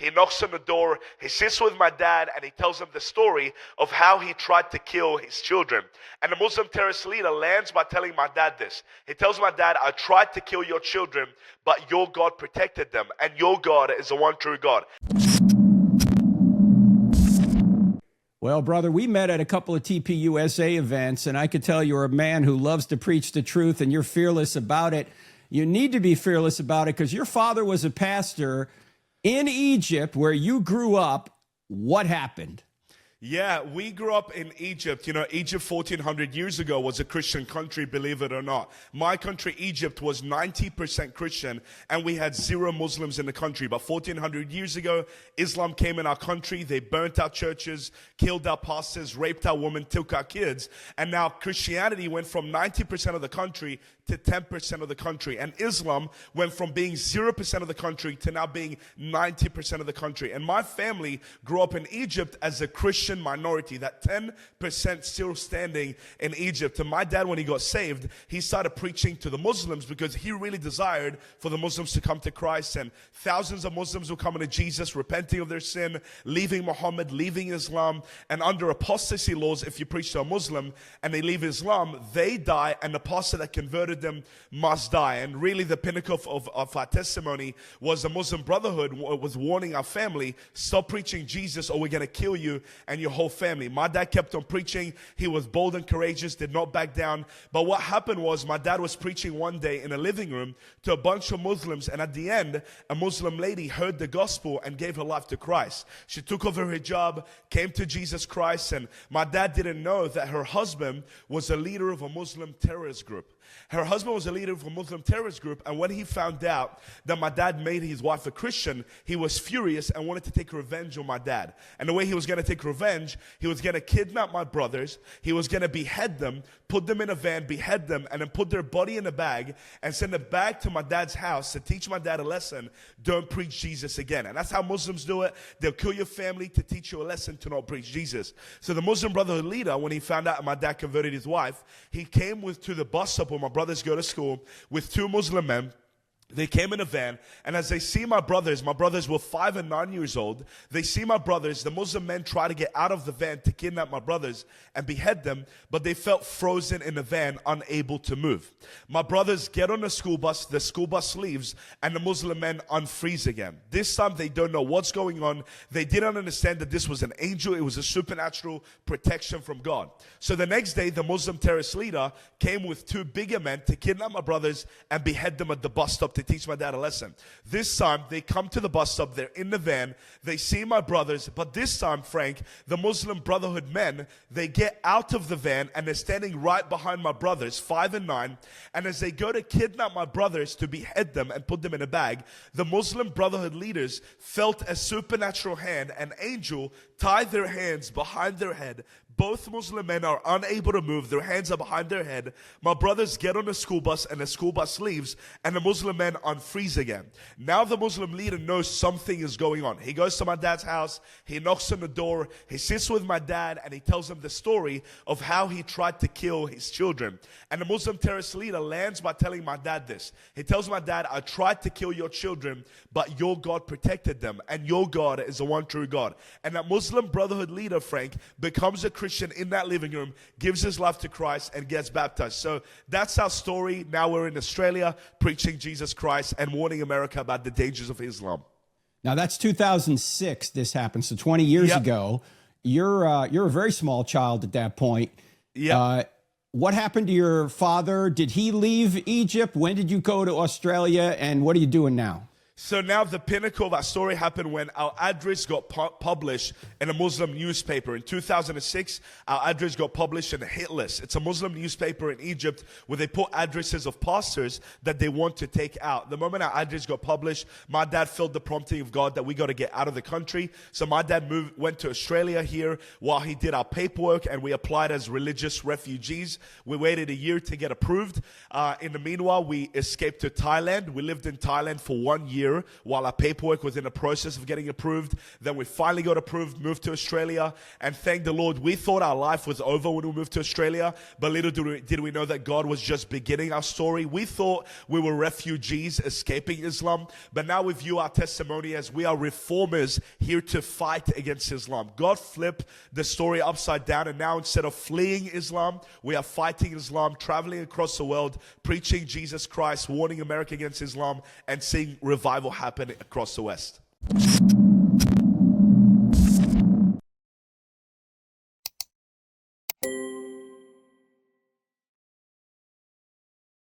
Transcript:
He knocks on the door. He sits with my dad and he tells him the story of how he tried to kill his children. And the Muslim terrorist leader lands by telling my dad this. He tells my dad, I tried to kill your children, but your God protected them. And your God is the one true God. Well, brother, we met at a couple of TPUSA events, and I could tell you're a man who loves to preach the truth, and you're fearless about it. You need to be fearless about it because your father was a pastor in Egypt where you grew up. What happened? Yeah, we grew up in Egypt. You know, Egypt 1400 years ago was a Christian country, believe it or not. My country, Egypt, was 90% Christian, and we had 0 Muslims in the country. But 1400 years ago, Islam came in our country. They burnt our churches, killed our pastors, raped our women, took our kids. And now Christianity went from 90% of the country to 10% of the country. And Islam went from being 0% of the country to now being 90% of the country. And my family grew up in Egypt as a Christian minority, that 10% still standing in Egypt. And my dad, when he got saved, he started preaching to the Muslims because he really desired for the Muslims to come to Christ. And thousands of Muslims were coming to Jesus, repenting of their sin, leaving Muhammad, leaving Islam. And under apostasy laws, if you preach to a Muslim and they leave Islam, they die, and the pastor that converted them must die. And really the pinnacle of our testimony was the Muslim Brotherhood was warning our family, stop preaching Jesus or we're going to kill you and your whole family. My dad kept on preaching. He was bold and courageous, did not back down. But what happened was my dad was preaching one day in a living room to a bunch of Muslims, and at the end, a Muslim lady heard the gospel and gave her life to Christ. She took off her hijab, came to Jesus Christ, and my dad didn't know that her husband was a leader of a Muslim terrorist group. Her husband was a leader of a Muslim terrorist group, and when he found out that my dad made his wife a Christian, he was furious and wanted to take revenge on my dad. And the way he was going to take revenge, he was going to kidnap my brothers, he was going to behead them, put them in a van, behead them, and then put their body in a bag and send it back to my dad's house to teach my dad a lesson. Don't preach Jesus again. And that's how Muslims do it. They'll kill your family to teach you a lesson to not preach Jesus. So the Muslim Brotherhood leader, when he found out my dad converted his wife, he came to the bus stop where my brothers go to school with 2 Muslim men. They came in a van, and as they see my brothers were 5 and 9 years old. They see my brothers, the Muslim men try to get out of the van to kidnap my brothers and behead them, but they felt frozen in the van, unable to move. My brothers get on the school bus leaves, and the Muslim men unfreeze again. This time they don't know what's going on. They didn't understand that this was an angel. It was a supernatural protection from God. So the next day, the Muslim terrorist leader came with 2 bigger men to kidnap my brothers and behead them at the bus stop to teach my dad a lesson. This time, they come to the bus stop, they're in the van, they see my brothers, but this time, Frank, the Muslim Brotherhood men, they get out of the van and they're standing right behind my brothers, 5 and 9, and as they go to kidnap my brothers to behead them and put them in a bag, the Muslim Brotherhood leaders felt a supernatural hand, an angel, tie their hands behind their head. Both Muslim men are unable to move. Their hands are behind their head. My brothers get on the school bus, and the school bus leaves, and the Muslim men unfreeze again. Now the Muslim leader knows something is going on. He goes to my dad's house. He knocks on the door. He sits with my dad, and he tells him the story of how he tried to kill his children. And the Muslim terrorist leader lands by telling my dad this. He tells my dad, I tried to kill your children, but your God protected them, and your God is the one true God. And that Muslim Brotherhood leader, Frank, becomes a Christian in that living room, gives his life to Christ, and gets baptized. So that's our story. Now we're in Australia preaching Jesus Christ and warning America about the dangers of Islam. Now that's 2006 this happened, so 20 years ago. You're a very small child at that point. What happened to your father? Did he leave Egypt? When did you go to Australia, and what are you doing now? So now the pinnacle of our story happened when our address got published in a Muslim newspaper. In 2006, our address got published in a hit list. It's a Muslim newspaper in Egypt where they put addresses of pastors that they want to take out. The moment our address got published, my dad felt the prompting of God that we got to get out of the country. So my dad went to Australia here while he did our paperwork, and we applied as religious refugees. We waited a year to get approved. In the meanwhile, we escaped to Thailand. We lived in Thailand for 1 year. year while our paperwork was in the process of getting approved. Then we finally got approved, moved to Australia, and thank the Lord, we thought our life was over when we moved to Australia, but little did we know that God was just beginning our story. We thought we were refugees escaping Islam, but now we view our testimony as we are reformers here to fight against Islam. God flipped the story upside down, and now instead of fleeing Islam, we are fighting Islam, traveling across the world, preaching Jesus Christ, warning America against Islam, and seeing revival happen across the West.